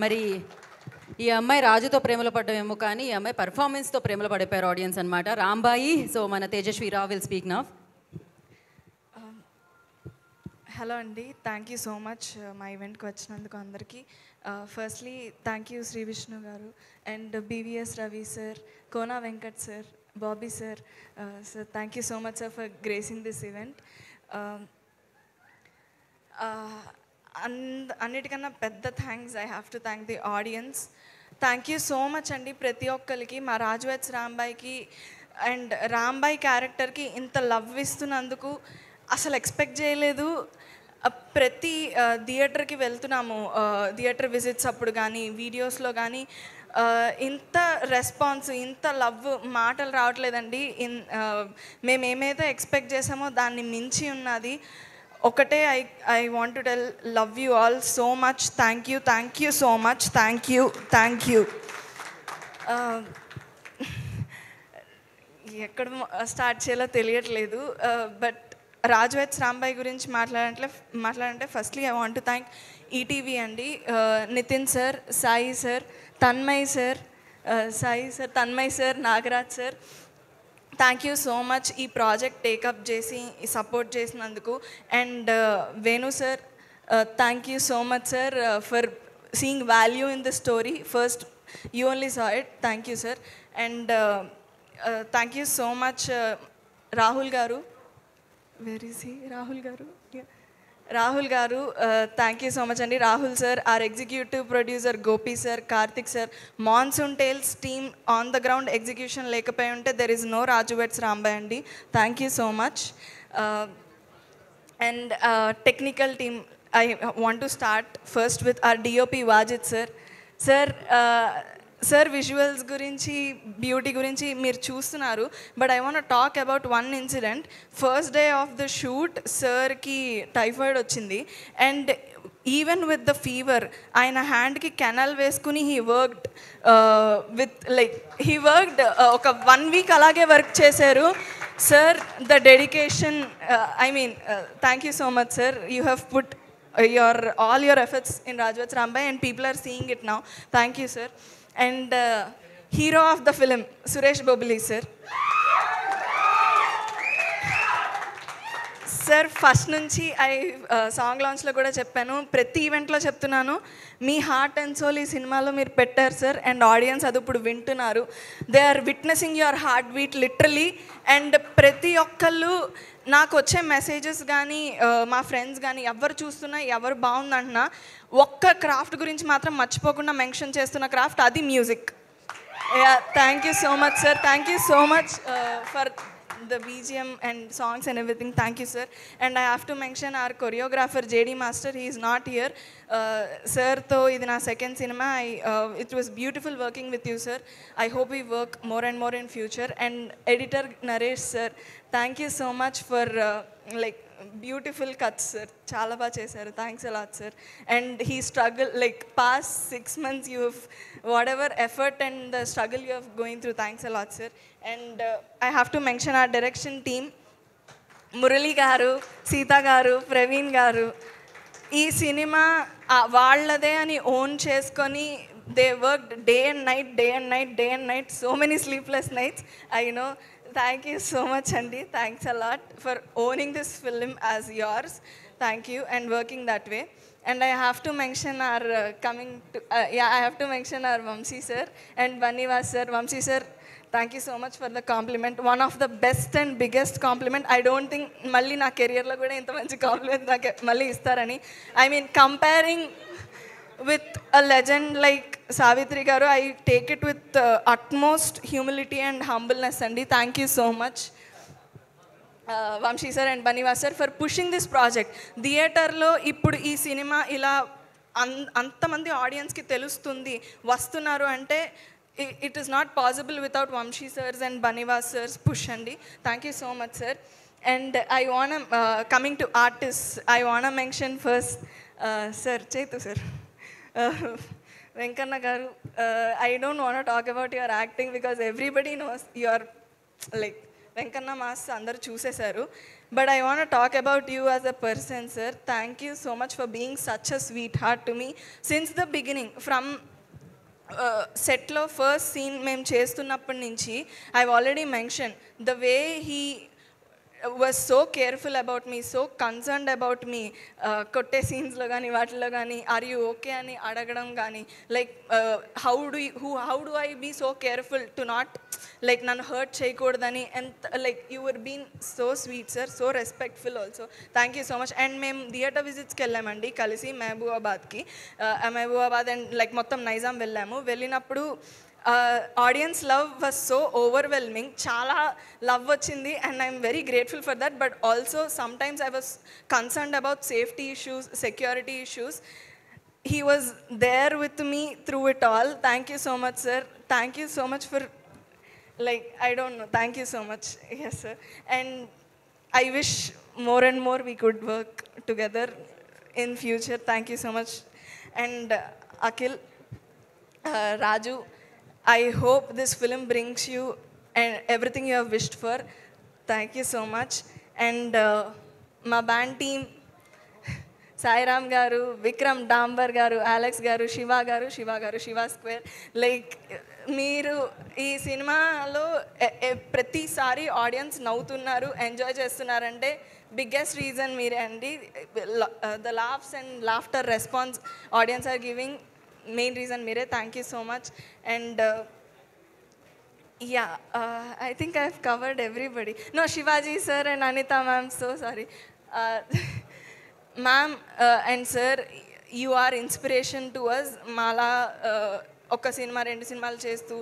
మరి ఈ అమ్మాయి రాజుతో ప్రేమలో పడ్డమేమో కానీ ఈ అమ్మాయి పర్ఫార్మెన్స్తో ప్రేమలో పడిపోయారు ఆడియన్స్ అనమాట. రాంబాయి, సో మన Tejaswi Rao will speak now. Hello అండి, థ్యాంక్ యూ సో మచ్ మా ఈవెంట్కి వచ్చినందుకు అందరికీ. Firstly thank you Shri Vishnu గారు and BVS Ravi sir, Kona Venkat sir, Bobby sir. Sir thank you so much sir for gracing this event. అన్నిటికన్నా పెద్ద thanks I have to thank the audience. Thank you so much అండి ప్రతి ఒక్కరికి, మా రాజువెట్స్ రాంబాయికి అండ్ రాంబాయి క్యారెక్టర్కి ఇంత లవ్ ఇస్తున్నందుకు అసలు ఎక్స్పెక్ట్ చేయలేదు. ప్రతి థియేటర్కి వెళ్తున్నాము, థియేటర్ విజిట్స్ అప్పుడు కానీ వీడియోస్లో కానీ ఇంత రెస్పాన్స్, ఇంత లవ్ మాటలు రావట్లేదండి. మేమేమైతే ఎక్స్పెక్ట్ చేసామో దాన్ని మించి ఉన్నది. ఒకటే I want to tell, love you all so much. Thank you so much. Thank you. ఎక్కడ స్టార్ట్ చేయాలో తెలియట్లేదు. బట్ రాజువెట్స్ రాంబాయి గురించి మాట్లాడంటే firstly I want to thank ETV అండి, Nithin sir, Sai sir, Tanmay sir, Nagaraj sir. Thank you so much ఈ project take up చేసి support చేసినందుకు. And Venu sir, thank you so much sir for seeing value in the story. First you only saw it. Thank you sir. And thank you so much Rahul గారు. Where is he? Rahul గారు, thank you so much అండి. Rahul sir, our executive producer Gopi sir, Karthik sir, monsoon tales team on the ground execution లేకపోయి ఉంటే there is no Raju weds Rambai అండి. Thank you so much. And technical team, I want to start first with our DOP Wajid sir. Sir visuals గురించి, beauty గురించి మీరు చూస్తున్నారు. But I want talk about one incident. First day of the shoot సార్కి typhoid వచ్చింది. And even with the fever ఆయన హ్యాండ్కి canal వేసుకుని he worked ఒక 1 వీక్ అలాగే వర్క్ చేశారు. Sir the dedication, thank you so much sir. You have put all your efforts in Rajwats Rambai and people are seeing it now. Thank you sir. And hero of the film Suresh Bobli sir. Sir first నుంచి song లాంచ్లో కూడా చెప్పాను, ప్రతి ఈవెంట్లో చెప్తున్నాను, మీ heart and soul ఈ సినిమాలో మీరు పెట్టారు సార్. అండ్ ఆడియన్స్ అది ఇప్పుడు వింటున్నారు. They are witnessing your heart beat literally. And ప్రతి ఒక్కళ్ళు నాకు వచ్చే మెసేజెస్ కానీ మా ఫ్రెండ్స్ కానీ ఎవరు చూస్తున్నా, ఎవరు బాగుందంటున్నా, ఒక్క క్రాఫ్ట్ గురించి మాత్రం మర్చిపోకుండా మెన్షన్ చేస్తున్న క్రాఫ్ట్, అది music. Thank you so much sir. Thank you so much for the BGM and songs and everything. Thank you sir. And I have to mention our choreographer JD Master. He is not here. Sir tho idi na second cinema. It was beautiful working with you sir. I hope we work more and more in future. And editor Naresh sir, thank you so much for beautiful cuts sir. Chala ba chesaru. Thanks a lot sir. And he struggled past 6 months, you have whatever effort and the struggle you have going through. Thanks a lot sir. And I have to mention our direction team, Murali garu, Sita garu, Praveen garu. Ee cinema vaallade ani own cheskoni they worked day and night, so many sleepless nights. I know. Thank you so much Andi. Thanks a lot for owning this film as yours. Thank you, and working that way. And I have to mention our I have to mention our Vamsi sir and Banivas sir. Vamsi sir, thank you so much for the compliment. One of the best and biggest compliment. I don't think malli na career lo kuda inta manchi compliment naake malli istarani. Comparing with a legend like Savitri garu, I take it with utmost humility and humbleness andi. Thank you so much Vamshi sir and Banivas sir for pushing this project. థియేటర్లో ఇప్పుడు ఈ cinema ఇలా అంతమంది ఆడియన్స్కి తెలుస్తుంది, వస్తున్నారు అంటే it is not possible without Vamshi sirs and Banivas sirs push andi. Thank you so much sir. And I wanna coming to artists, I wanna mention first sir Chetu sir, Venkanna garu. I don't want to talk about your acting because everybody knows you are Venkanna mass అందరూ చూసేశారు. But I want talk about you as a person sir. Thank you so much for being such a sweet heart to me since the beginning. From సెట్లో first scene మేము చేస్తున్నప్పటి నుంచి I already mention the way he was so careful about me, so concerned about me. కొట్టే సీన్స్లో కానీ వాటిలో కానీ are you okay అని అడగడం కానీ like how do I be so careful to not like నన్ను హర్ట్ చేయకూడదని. And like you were been so sweet sir, so respectful also. Thank you so much. And మేము థియేటర్ విజిట్స్కి వెళ్ళామండి కలిసి మహబూబాబాద్కి. Mahabubabad and like మొత్తం నైజాం వెళ్ళాము. వెళ్ళినప్పుడు audience love was so overwhelming. చాలా లవ్ వచ్చింది and I'm very grateful for that. But also sometimes I was concerned about safety issues, security issues. He was there with me through it all. Thank you so much sir. Thank you so much for like I don't know, thank you so much. Yes sir. And I wish more and more we could work together in future. Thank you so much. And Akhil, Raju, I hope this film brings you and everything you have wished for. Thank you so much. And my band team, Sairam గారు, విక్రమ్ డాంబర్ గారు, Alex గారు, శివ గారు, Shiva square. Like మీరు ఈ సినిమాలో ప్రతిసారి audience నవ్వుతున్నారు, enjoy చేస్తున్నారంటే బిగ్గెస్ట్ రీజన్ మీరే అండి. The laughs and laughter response audience are giving, main reason మీరే. Thank you so much. And yeah, I think I've covered everybody. No, Shivaji sir and Anita ma'am, so sorry. Ma'am and sir, you are inspiration to us. Mala oka cinema rendu cinemalu chestu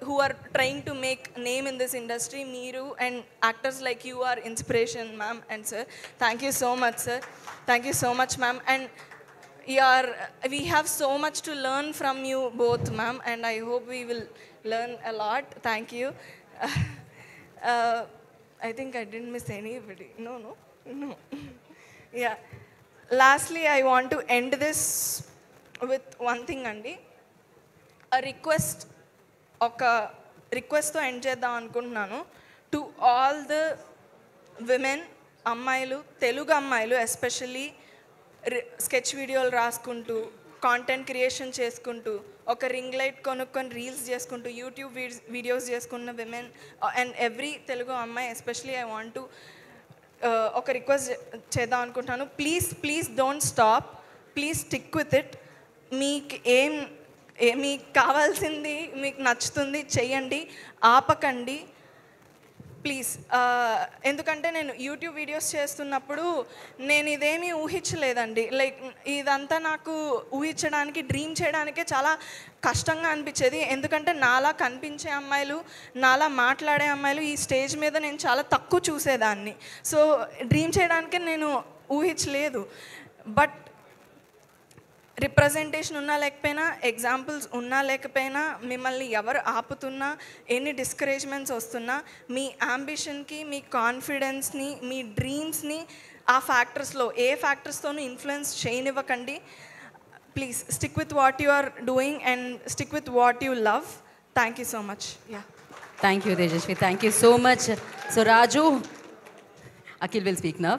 who are trying to make name in this industry, meeru and actors like you are inspiration, ma'am and sir. Thank you so much sir. Thank you so much ma'am. And we have so much to learn from you both ma'am, and I hope we will learn a lot. Thank you. I think I didn't miss anybody. No. Yeah. Lastly, I want to end this with one thing andi. A request, oka request to end cheddam anukuntunnanu to all the women, అమ్మాయిలు, తెలుగు అమ్మాయిలు especially sketch వీడియోలు రాసుకుంటూ, content creation చేసుకుంటూ, ఒక ring light కొనుక్కొని reels చేసుకుంటూ, YouTube videos చేసుకున్న women and every Telugu అమ్మాయి ఎస్పెషలీ ఐ వాంట్ టు ఒక రిక్వెస్ట్ చేద్దాం అనుకుంటున్నాను. Please don't stop, please stick with it. మీకు కావాల్సింది, మీకు నచ్చుతుంది చెయ్యండి, ఆపకండి ప్లీజ్. ఎందుకంటే నేను యూట్యూబ్ వీడియోస్ చేస్తున్నప్పుడు నేను ఇదేమీ ఊహించలేదండి. లైక్ ఇదంతా నాకు ఊహించడానికి, డ్రీమ్ చేయడానికే చాలా కష్టంగా అనిపించేది. ఎందుకంటే నాలా కనిపించే అమ్మాయిలు, నాలా మాట్లాడే అమ్మాయిలు ఈ స్టేజ్ మీద నేను చాలా తక్కువ చూసేదాన్ని. సో డ్రీమ్ చేయడానికే నేను ఊహించలేదు. బట్ రిప్రజెంటేషన్ ఉన్నా లేకపోయినా, ఎగ్జాంపుల్స్ ఉన్నా లేకపోయినా, మిమ్మల్ని ఎవరు ఆపుతున్నా, ఎన్ని డిస్కరేజ్మెంట్స్ వస్తున్నా, మీ అంబిషన్కి, మీ కాన్ఫిడెన్స్ని, మీ డ్రీమ్స్ని ఆ ఫ్యాక్టర్స్లో ఏ ఫ్యాక్టర్స్తోనూ ఇన్ఫ్లుయెన్స్ చేయనివ్వకండి. Please stick with what you are doing and stick with what you love. Thank you so much. Yeah, thank you Tejaswi, thank you so much. So Raju, Akhil will speak now.